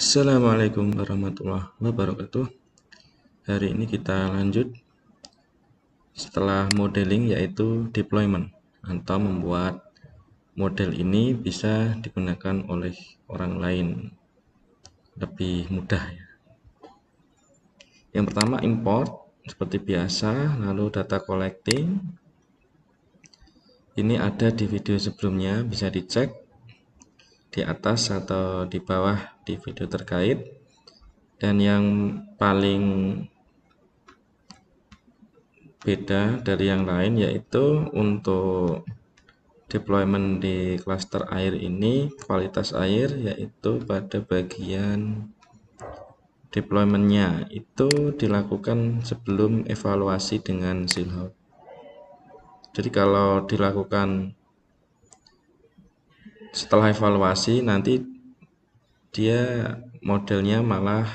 Assalamualaikum warahmatullahi wabarakatuh. Hari ini kita lanjut setelah modeling, yaitu deployment, atau membuat model ini bisa digunakan oleh orang lain lebih mudah ya. Yang pertama import seperti biasa, lalu data collecting. Ini ada di video sebelumnya, bisa dicek di atas atau di bawah di video terkait. Dan yang paling beda dari yang lain yaitu untuk deployment di cluster air ini, kualitas air yaitu pada bagian deploymentnya itu dilakukan sebelum evaluasi dengan Silhouette. Jadi kalau dilakukan setelah evaluasi, nanti dia modelnya malah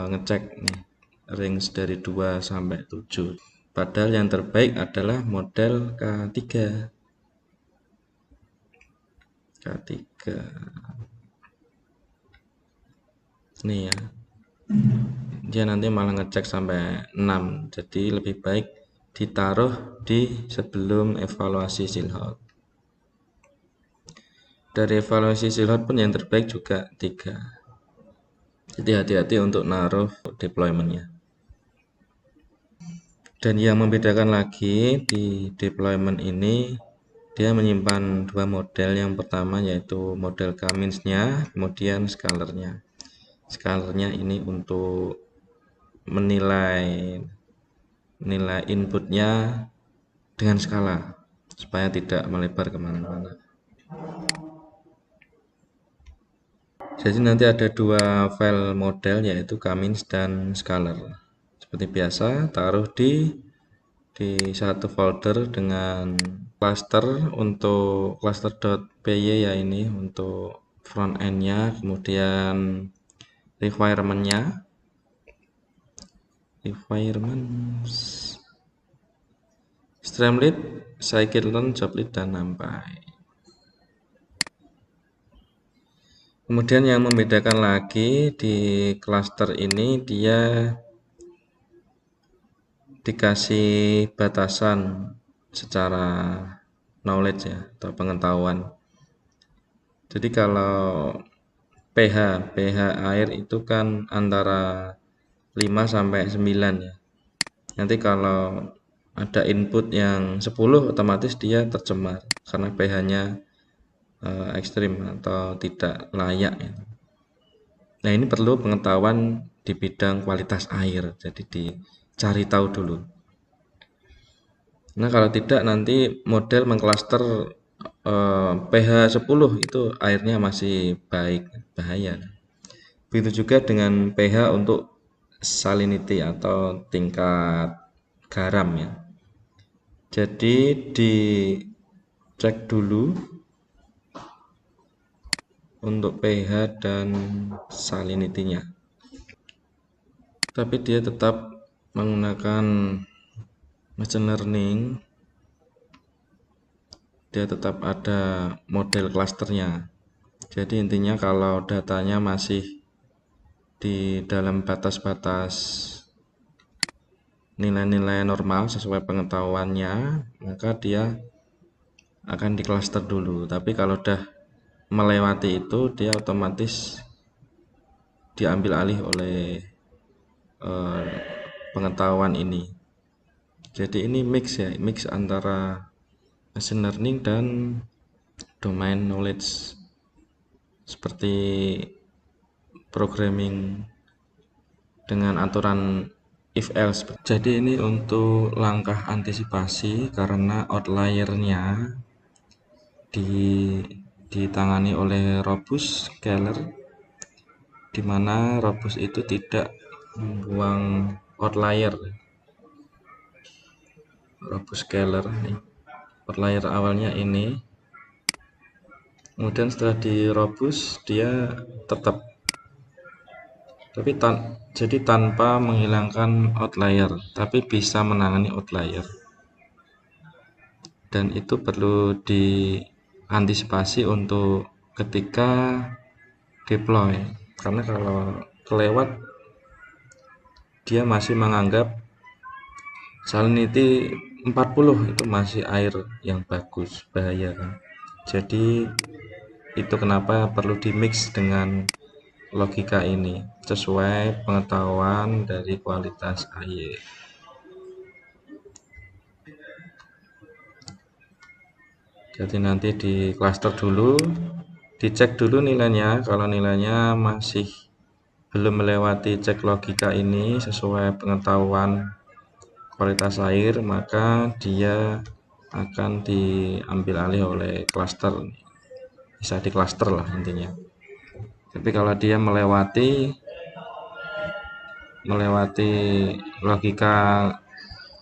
ngecek nih range dari 2 sampai 7. Padahal yang terbaik adalah model K3. Nih ya. Dia nanti malah ngecek sampai 6. Jadi lebih baik ditaruh di sebelum evaluasi Silhouette. Dari evaluasi Silhouette pun yang terbaik juga 3. Jadi hati-hati untuk naruh deploymentnya. Dan yang membedakan lagi di deployment ini, dia menyimpan dua model. Yang pertama yaitu model Cummins-nya, kemudian scalarnya. Scalarnya ini untuk menilai inputnya dengan skala supaya tidak melebar kemana-mana. Jadi nanti ada dua file model yaitu Cummins dan Scalar. Seperti biasa, taruh di satu folder dengan cluster. Untuk cluster.py ya, ini untuk front end-nya, kemudian requirements, Streamlit, scikit-learn, Joblit, dan NumPy. Kemudian yang membedakan lagi di cluster ini, dia dikasih batasan secara knowledge ya, atau pengetahuan. Jadi kalau pH air itu kan antara 5 sampai 9 ya. Nanti kalau ada input yang 10, otomatis dia tercemar karena pH-nya ekstrim atau tidak layak ya. Nah, ini perlu pengetahuan di bidang kualitas air, jadi dicari tahu dulu. Nah, kalau tidak nanti model mengklaster pH 10 itu airnya masih baik, bahaya. Begitu juga dengan pH untuk salinity atau tingkat garam ya. Jadi dicek dulu untuk pH dan salinity-nya. Tapi dia tetap menggunakan machine learning. Dia tetap ada model klasternya. Jadi intinya kalau datanya masih di dalam batas-batas nilai-nilai normal sesuai pengetahuannya, maka dia akan diklaster dulu. Tapi kalau udah melewati itu, dia otomatis diambil alih oleh pengetahuan ini. Jadi ini mix antara machine learning dan domain knowledge seperti programming dengan aturan if else. Jadi ini untuk langkah antisipasi karena outlier-nya ditangani oleh Robust Scalar, di mana Robust itu tidak membuang outlier. Robust Scalar nih, outlier awalnya ini, kemudian setelah di Robust dia tetap, tapi jadi tanpa menghilangkan outlier, tapi bisa menangani outlier. Dan itu perlu diantisipasi untuk ketika deploy, karena kalau kelewat dia masih menganggap salinity 40 itu masih air yang bagus, bahaya kan. Jadi itu kenapa perlu dimix dengan logika ini sesuai pengetahuan dari kualitas air. Jadi nanti di cluster dulu, dicek dulu nilainya. Kalau nilainya masih belum melewati cek logika ini sesuai pengetahuan kualitas air, maka dia akan diambil alih oleh cluster. Bisa di cluster lah intinya. Tapi kalau dia melewati logika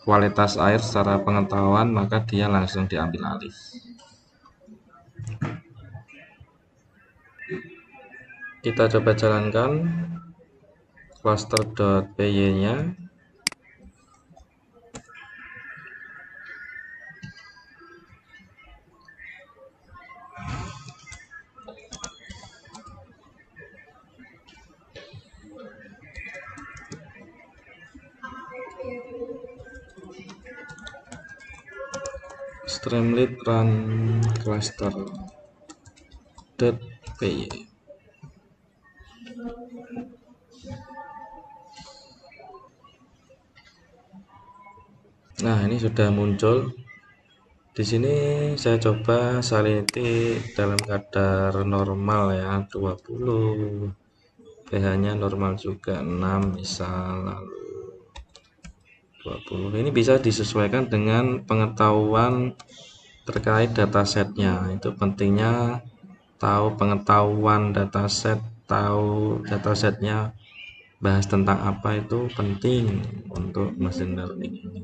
kualitas air secara pengetahuan, maka dia langsung diambil alih. Kita coba jalankan cluster.py-nya. Streamlit run cluster.py. Nah, ini sudah muncul. Di sini saya coba salinity dalam kadar normal ya, 20. pH-nya normal juga 6 misal, lalu 20. Ini bisa disesuaikan dengan pengetahuan terkait datasetnya. Itu pentingnya tahu pengetahuan dataset, tahu datasetnya bahas tentang apa, itu penting untuk machine learning ini.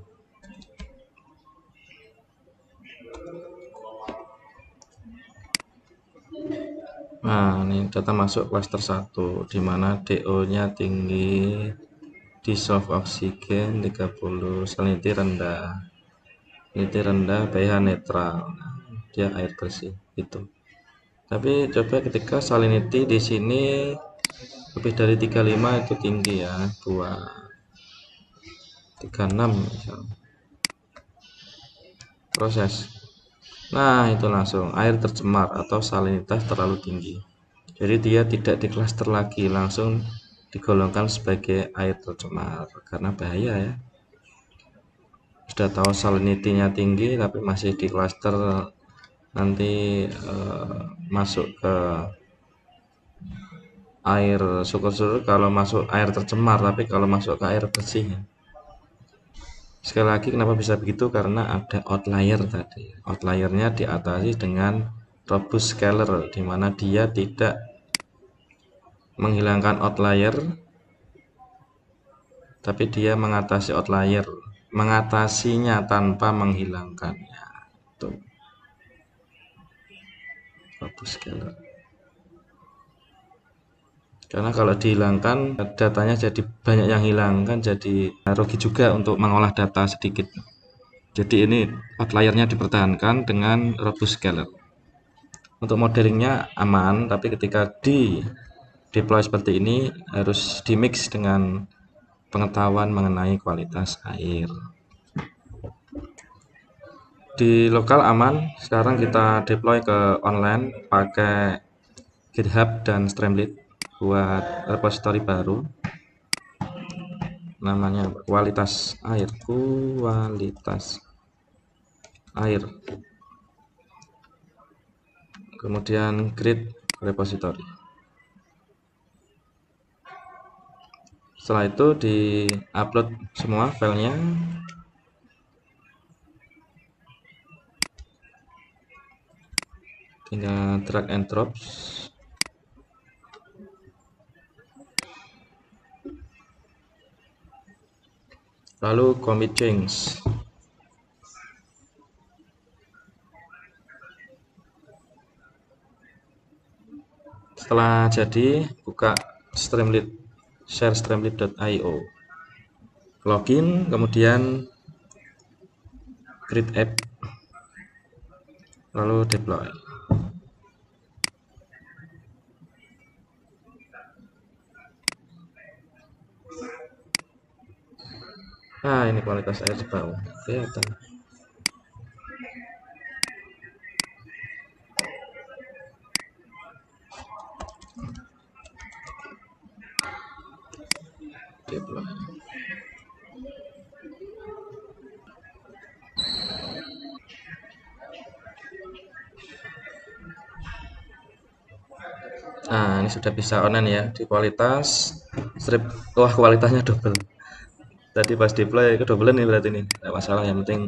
Nah, ini data masuk cluster 1 di mana DO-nya tinggi, dissolve oksigen 30, salinity rendah. Salinity rendah, pH netral. Nah, dia air bersih itu. Tapi coba ketika salinity di sini lebih dari 35 itu tinggi ya, 36 misalnya. Proses. Nah, itu langsung air tercemar atau salinitas terlalu tinggi. Jadi dia tidak di klaster lagi, langsung digolongkan sebagai air tercemar karena bahaya ya. Sudah tahu salinity-nya tinggi tapi masih di klaster, nanti masuk ke air, syukur-syukur kalau masuk air tercemar, tapi kalau masuk ke air bersih. Sekali lagi kenapa bisa begitu, karena ada outlier tadi. Outliernya diatasi dengan robust scaler, di mana dia tidak menghilangkan outlier, tapi dia mengatasi outlier, mengatasinya tanpa menghilangkannya. Tuh, robust scaler. Karena kalau dihilangkan datanya jadi banyak yang hilang, kan jadi rugi juga untuk mengolah data sedikit. Jadi ini outliernya dipertahankan dengan robust scaler. Untuk modelingnya aman, tapi ketika di deploy seperti ini harus dimix dengan pengetahuan mengenai kualitas air. Di lokal aman. Sekarang kita deploy ke online pakai GitHub dan Streamlit buat repository baru. Namanya kualitas air, kemudian create repository. Setelah itu di upload semua filenya, tinggal drag and drop, lalu commit change. Setelah jadi, buka Streamlit, share streamlit.io, login, kemudian create app, lalu deploy. Nah, ini kualitas air di bawah. Kelihatan. Deploy. Nah, ini sudah bisa online ya. Di kualitas strip. Wah, kualitasnya double. Tadi pas deploy kedouble nih berarti nih. Nggak masalah, yang penting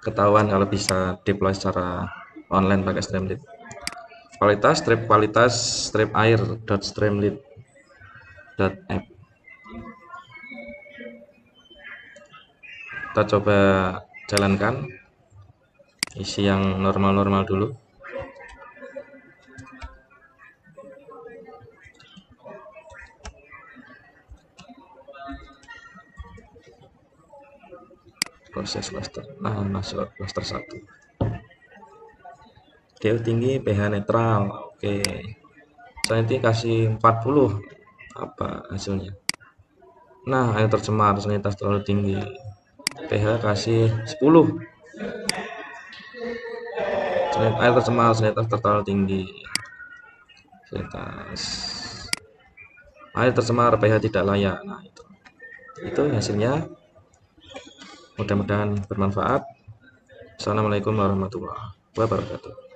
ketahuan kalau bisa deploy secara online pakai Streamlit. Kualitas strip air dot streamlit dot app. Kita coba jalankan, isi yang normal-normal dulu. Proses cluster. Nah, masuk cluster 1. DO tinggi, pH netral. Oke. Saya nanti kasih 40. Apa hasilnya? Nah, air tercemar, salinitas terlalu tinggi. pH kasih 10. Air tercemar, salinitas terlalu tinggi. Salinitas. Air tercemar, pH tidak layak. Nah, itu hasilnya. Mudah-mudahan bermanfaat. Assalamualaikum warahmatullahi wabarakatuh.